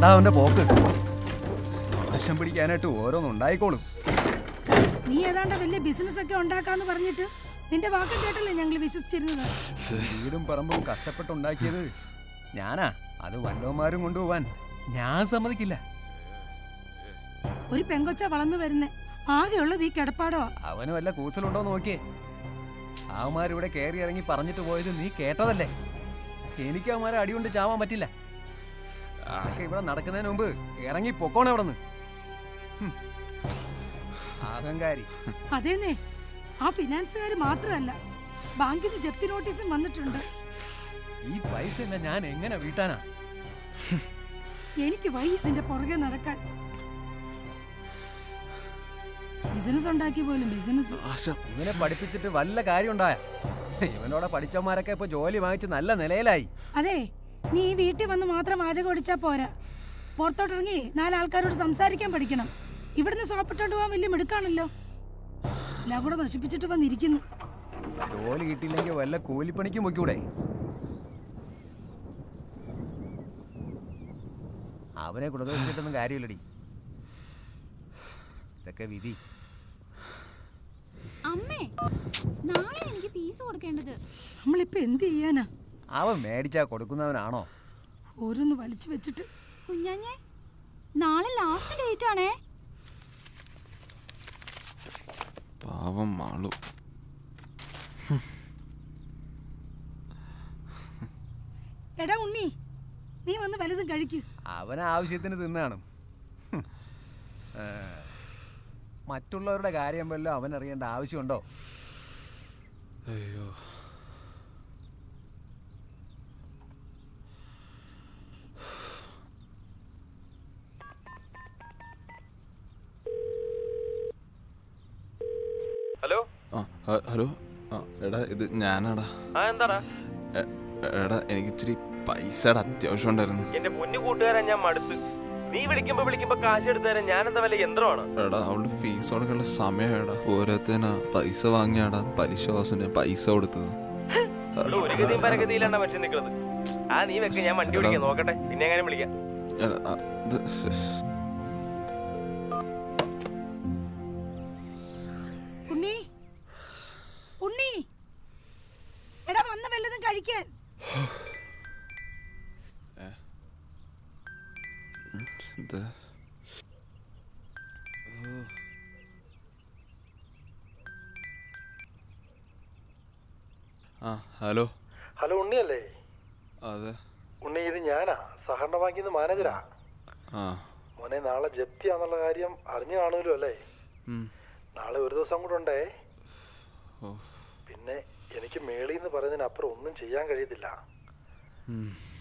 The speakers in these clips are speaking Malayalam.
കണ്ടാ അവന്റെ പോക്ക്. നാശം പിടിക്കാനായിട്ട് ഓരോന്നും ഉണ്ടായിക്കോളും. നീ ഏതാണ്ട് വലിയ ബിസിനസ് ഒക്കെ ഉണ്ടാക്കാന്ന് പറഞ്ഞിട്ട് നിന്റെ വാക്ക് കേട്ടല്ലേ ഞങ്ങൾ വിശ്വസിച്ചിരുന്നത്. വീടും പറമ്പും കഷ്ടപ്പെട്ടുണ്ടാക്കിയത് ഞാനാ. അത് വല്ലവന്മാരും കൊണ്ടുപോവാൻ ഞാൻ സമ്മതിക്കില്ല. ഒരു പെങ്കൊച്ച വളർന്നു വരുന്നേ, ആകെയുള്ളത് ഈ കിടപ്പാടോ. അവന് വല്ല കൂസലുണ്ടോ നോക്കിയേ. അവന്മാരിവിടെ കയറി ഇറങ്ങി പറഞ്ഞിട്ട് പോയത് നീ കേട്ടതല്ലേ. എനിക്ക് അവന്മാരെ അടികൊണ്ട് ചാവാൻ പറ്റില്ല. അതൊക്കെ ഇവിടെ നടക്കുന്നതിന് മുമ്പ് ഇറങ്ങി പൊക്കോണ അവിടെ നിന്ന്. അഹങ്കാരി. അതേന്നേ, ആ ഫിനാൻസുകാർ മാത്രമല്ല, ബാങ്കിന് ജപ്തി നോട്ടീസും വന്നിട്ടുണ്ട്. ഈ പൈസ ഞാൻ എങ്ങനെ വീട്ടാനാ? എനിക്ക് വയ്യ ഇതിന്റെ പുറകെ നടക്കാൻ. ബിസിനസ് ഉണ്ടാക്കി പോലും ബിസിനസ്. ഇവനെ പഠിപ്പിച്ചിട്ട് വല്ല കാര്യം ഉണ്ടായ? ഇവനോടെ പഠിച്ചവന്മാരൊക്കെ ഇപ്പൊ ജോലി വാങ്ങിച്ച് നല്ല നിലയിലായി. അതെ, നീ ഈ വീട്ടിൽ വന്ന് മാത്രം വാചകം ഓടിച്ചാ പോരാ. പുറത്തോട്ടിറങ്ങി 4 ആൾക്കാരോട് സംസാരിക്കാൻ പഠിക്കണം. ഇവിടുന്ന് സോപ്പിട്ടോണ്ട് പോകാൻ വലിയ മിടുക്കാണല്ലോ. എല്ലാം കൂടെ നശിപ്പിച്ചിട്ട് വന്നിരിക്കുന്നു. ജോലി കിട്ടിയില്ലെങ്കിൽ വല്ല കൂലിപ്പണിക്കും പൊയ്ക്കൂടെ? അവനെ കുടുതലിട്ടൊന്നും കാര്യമില്ലടി. ഇതൊക്കെ വിധി. അമ്മേ, നാളെ എനിക്ക് ഫീസ് കൊടുക്കേണ്ടത്. നമ്മളിപ്പോ എന്ത് ചെയ്യാനാ? അവൻ മേടിച്ചാ കൊടുക്കുന്നവനാണോ? ഓരോന്ന് വലിച്ചു വെച്ചിട്ട്. കുഞ്ഞാഞ്ഞേ, നാളെ ലാസ്റ്റ് ഡേറ്റ് ആണേ. പാവം മാളു. എടാ ഉണ്ണി, നീ വന്ന് വലുതും കഴിക്ക്. അവന് ആവശ്യത്തിന് തിന്നാണ്. മറ്റുള്ളവരുടെ കാര്യം വല്ലതും അവൻ അറിയേണ്ട ആവശ്യമുണ്ടോ? അയ്യോ, ഹലോ. ഹലോ. എടാ, ഇത് ഞാനാടാ. എന്താടാ? എടാ, എനിക്ക് ഇച്ചിരി പൈസയുടെ അത്യാവശ്യം ഉണ്ടായിരുന്നു. എന്റെ പൊന്നു കൂട്ടുകാരൻ, ഞാൻ മടുത്ത്. നീ വിളിക്കുമ്പോ കാശ് എടുത്തു തരാൻ ഞാൻ എന്താ വല്ല യന്ത്രമാണോ? എടാ, അവളുടെ ഫീസ് കൊടുക്കേണ്ട സമയമാടാ. ഓരോരുത്തനാ പൈസ വാങ്ങിയാടാ പലിശ വാസന പൈസ കൊടുത്തത്. ഒരു ഗതിയും പരഗതിയിലാണ് മനുഷ്യൻ നിൽക്കുന്നത്. നീ വെക്ക, ഞാൻ വണ്ടി വിളിക്കാം, നോക്കട്ടെ, പിന്നെ എങ്ങനെ വിളിക്കാം. ഉണ്ണി, ഉണ്ണി, എടാ വന്ന വല്ലതും കഴിക്കാൻ. ഹലോ. ഹലോ, ഉണ്ണിയല്ലേ? അതെ ഉണ്ണി, ഇത് ഞാനാ, സഹകരണ ബാങ്കിൽ നിന്ന് മാനേജരാ. മോനെ, നാളെ ജപ്തിയാന്നുള്ള കാര്യം അറിഞ്ഞു കാണുമല്ലോ അല്ലേ? നാളെ ഒരു ദിവസം കൂടെ ഉണ്ടേ. പിന്നെ എനിക്ക് മേളിൽ നിന്ന് പറഞ്ഞതിനപ്പുറം ഒന്നും ചെയ്യാൻ കഴിയത്തില്ല.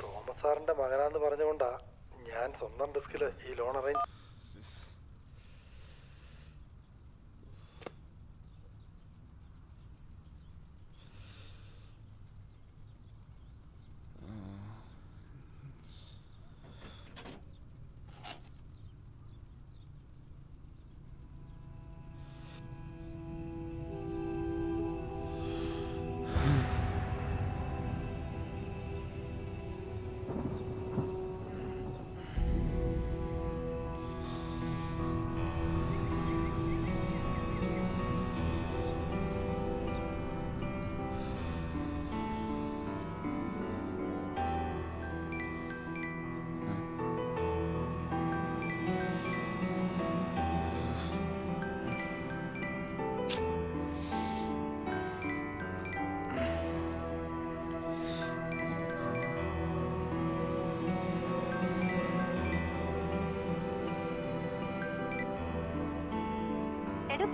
തോമസ് സാറിന്റെ മകനാന്ന് പറഞ്ഞുകൊണ്ടാ ഞാൻ സ്വന്തം റിസ്കില് ഈ ലോൺ അറേഞ്ച്.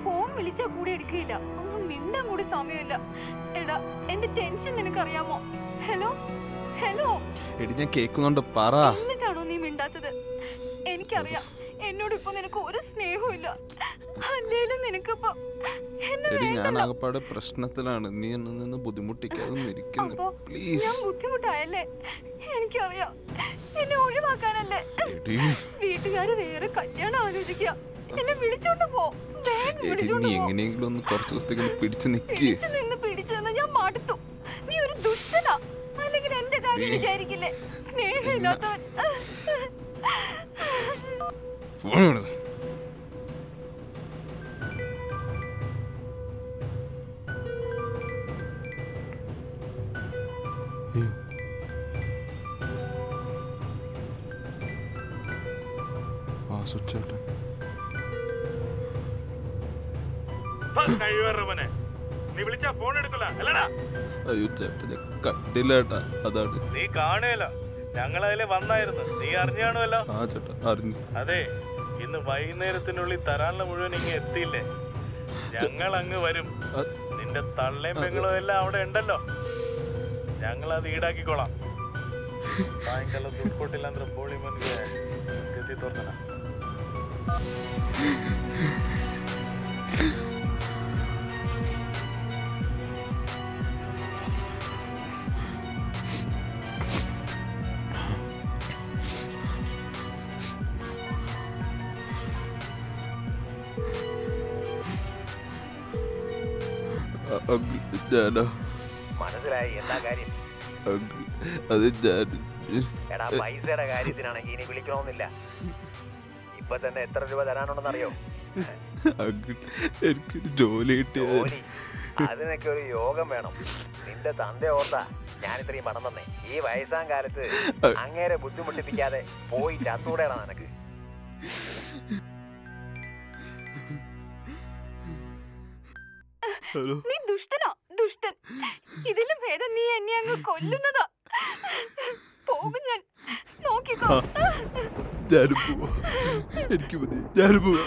ഫോൺ വിളിച്ചാ കൂടെ എടുക്കില്ല. ഒന്നും മിണ്ടാൻ കൂടി സമയമില്ല. എടാ, എന്റെ ടെൻഷൻ നിനക്കറിയാമോ? Hello hello. എടി, ഞാൻ കേൾക്കുന്നുണ്ട്, പറ. എന്നിട്ടാണോ നീ മിണ്ടാത്തത്? എനിക്കറിയാം എന്നോട് ഇപ്പൊ നിനക്ക് ഒരു സ്നേഹവും ഇല്ല. അല്ലേലും നിനക്കിപ്പോ എടി, ഞാൻ ആകപ്പാട് പ്രശ്നത്തിലാണ്. നീ എന്നെ നിന്ന് ബുദ്ധിമുട്ടിക്കാതെ ഇരിക്കുന്നു, പ്ലീസ്. ഞാൻ ബുദ്ധിമുട്ടായല്ലേ? എനിക്കറിയാം, എന്നെ ഒഴിവാക്കാനല്ലേ. വീട്ടുകാര് വേറെ കല്യാണം ആലോചിക്കുക. എന്നെ വിളിച്ചോണ്ട് പോ. നീ എങ്ങനെയെങ്കിലും ഒന്ന് കുറച്ച് ദിവസത്തേക്ക് പിടിച്ചു നിക്ക്. ഞാൻ മടുത്തു. നീ ഒരു ദുഷ്ടനാ. അല്ലെങ്കിൽ എന്റെ കാര്യം വിചാരിക്കില്ലേ? സ്നേഹമില്ലാത്തവൻ. നീ വിളിച്ചാ ഫോൺ എടുക്കില്ല അല്ലടാ? അയ്യോ ചേട്ടാ കണ്ടില്ലേട്ടാ, അതാണ്. നീ കാണുകയല്ലോ, ഞങ്ങളതിലെ വന്നായിരുന്നു, നീ അറിഞ്ഞാണുമല്ലോ. ആ ചേട്ടാ അറിഞ്ഞു. അതെ, ഇന്ന് വൈകുന്നേരത്തിനുള്ളിൽ തരാനുള്ള മുഴുവൻ ഇങ്ങ് എത്തിയില്ലേ? ഞങ്ങൾ അങ്ങ് വരും. നിന്റെ തള്ളയും പെങ്ങളും എല്ലാം അവിടെ ഉണ്ടല്ലോ, ഞങ്ങളത് ഈടാക്കിക്കോളാം. സായങ്കാലം ದುಡ್ಡು ಬೋಳಿ ಮನ್ಗೆ ಗತಿ ತೋರ್ಸೋಣ. മനസ്സിലായി എന്താ കാര്യം? എടാ, പൈസയുടെ കാര്യത്തിനാണെങ്കിൽ ഇനി വിളിക്കണമെന്നില്ല. ഇപ്പൊ തന്നെ എത്ര രൂപ തരാനുണ്ടെന്നറിയോ? ജോലി അതിനൊക്കെ ഒരു യോഗം വേണം. നിന്റെ തന്ത ഓർത്താ ഞാൻ ഇത്രയും പണം തന്നെ. ഈ വയസ്സാം കാലത്ത് അങ്ങേരെ ബുദ്ധിമുട്ടിപ്പിക്കാതെ പോയി ചത്തൂടെയാണ് നിനക്ക്. നീ ദുഷ്ടനാ, ദുഷ്ടൻ. ഇതിലും ഭേദം നീ എന്നെ അങ്ങ് കൊല്ലുന്നതാ. പോകും ഞാൻ, നോക്കിക്കോ. ഞാനും പോവാ, എനിക്ക് മതി, ഞാനും പോവാ.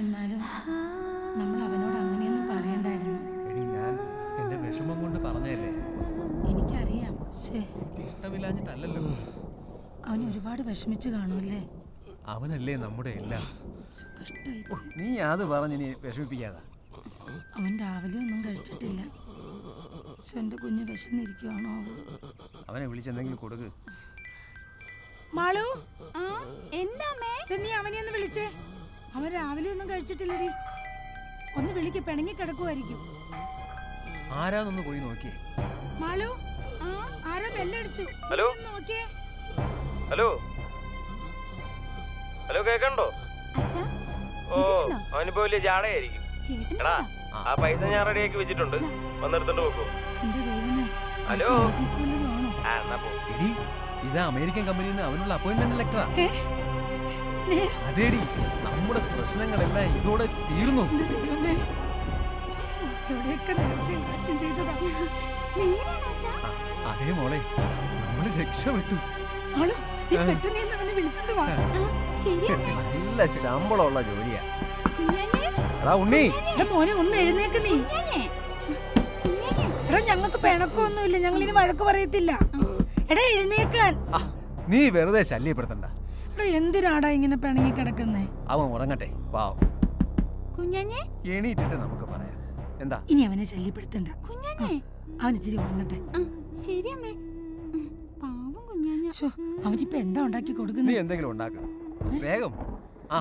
എന്നാലും നമ്മൾ അവനോട് അങ്ങനെയൊന്നും പറയണ്ടായിരുന്നു. ഞാൻ എന്റെ വിഷമം കൊണ്ട് പറഞ്ഞല്ലേ. എനിക്കറിയാം. ഇഷ്ടമില്ലാഞ്ഞിട്ടല്ലോ. അവൻ ഒരുപാട് വിഷമിച്ചു കാണുമല്ലേ? അവനല്ലേ നമ്മുടെ എല്ലാം. കഷ്ടായി. നീ അത് പറഞ്ഞിനി വിഷമിപ്പിക്കാതെ. അവൻ രാവിലെ ഒന്നും കഴിച്ചിട്ടില്ല. എന്റെ കുഞ്ഞ് വിശന്നിരിക്കുവാണോ? അവനെ വിളിച്ചെന്തെങ്കിലും കൊടുക്ക്. മാളു, നീ അവനെ ഒന്ന് വിളിച്ചേ. അവൻ രാവിലെ ഒന്നും കഴിച്ചിട്ടില്ലടി. ഒന്ന് വിളിക്ക്, പിണങ്ങി കിടക്കുമായിരിക്കും. ആരാന്നൊന്ന് പോയി നോക്കിയേ. മാളു, ആരോ ബെല്ലടിച്ചു. ഹലോ, നോക്കിയേ. ഹലോ, ഹലോ, കേക്കണ്ടോ? ഓ, അവനിപ്പോ വലിയ ജാടയായിരിക്കും. എടാ, ആ പൈസ ഞാൻ റെഡിയാക്കി വെച്ചിട്ടുണ്ട്, വന്നെടുത്തോണ്ട് പോക്കോ. ഹലോ, എടി, ഇത് അമേരിക്കൻ കമ്പനിയിൽ നിന്ന് അവനുള്ള അപ്പോയിന്റ്മെന്റ് ലെറ്ററാ. അതേടി, നമ്മുടെ പ്രശ്നങ്ങളെല്ലാം ഇതോടെ തീർന്നു. അതേ മോളെ, നമ്മള് രക്ഷപ്പെട്ടു. നല്ല ശമ്പളമുള്ള ജോലിയാ. ഉണ്ണി, മോനെ ഒന്ന് എഴുന്നേക്ക്. നീ എടാ, ഞങ്ങൾക്ക് പിണക്കൊന്നുമില്ല, ഞങ്ങൾ ഇനി വഴക്ക് പറയത്തില്ല. എടാ, എഴുന്നേക്കാൻ. നീ വെറുതെ ശല്യപ്പെടുത്തണ്ട. എടാ, എന്തിനാടാ ഇങ്ങനെ പിണങ്ങി കിടക്കുന്നേ? അവൻ ഉറങ്ങട്ടെ, പാവം. കുഞ്ഞാഞ്ഞേ, എണീറ്റിട്ട് നമുക്ക് പറയാം. എന്താ ഇനി അവനെ ശല്യപ്പെടുത്തണ്ട. കുഞ്ഞാഞ്ഞേ അവൻ ഇച്ചിരി ഉറങ്ങട്ടെ. ശരി അമ്മേ. പാവം കുഞ്ഞാഞ്ഞ. അവനിപ്പോ എന്താ ഉണ്ടാക്കി നീ കൊടുക്കുന്നത്? എന്തെങ്കിലും ഉണ്ടാക്കുക വേഗം. ആ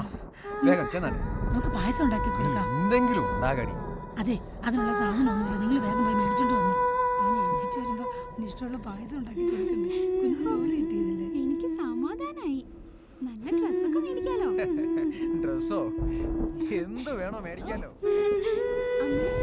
വേഗം ചെന്നാണ് നമുക്ക് പായസം ഉണ്ടാക്കി കൊടുക്കാം. എന്തെങ്കിലും ഉണ്ടാകടി. അതെ, അതിനുള്ള സാധനമൊന്നുമില്ല. നിങ്ങൾ വേഗം പോയി മേടിച്ചോണ്ട് വന്നേ. അവൻ എഴുതിച്ചു വരുമ്പോ അവന് ഇഷ്ടമുള്ള പായസം ഉണ്ടാക്കി കൊടുക്കണ്ടേ? കുഞ്ഞിന് ജോലി കിട്ടിയതല്ലേ. എനിക്ക് സമാധാനായി. നല്ല ഡ്രസ്സൊക്കെ മേടിക്കാലോ. ഡ്രസ്സോ എന്ത് വേണോ മേടിക്കാലോ. അമ്മേ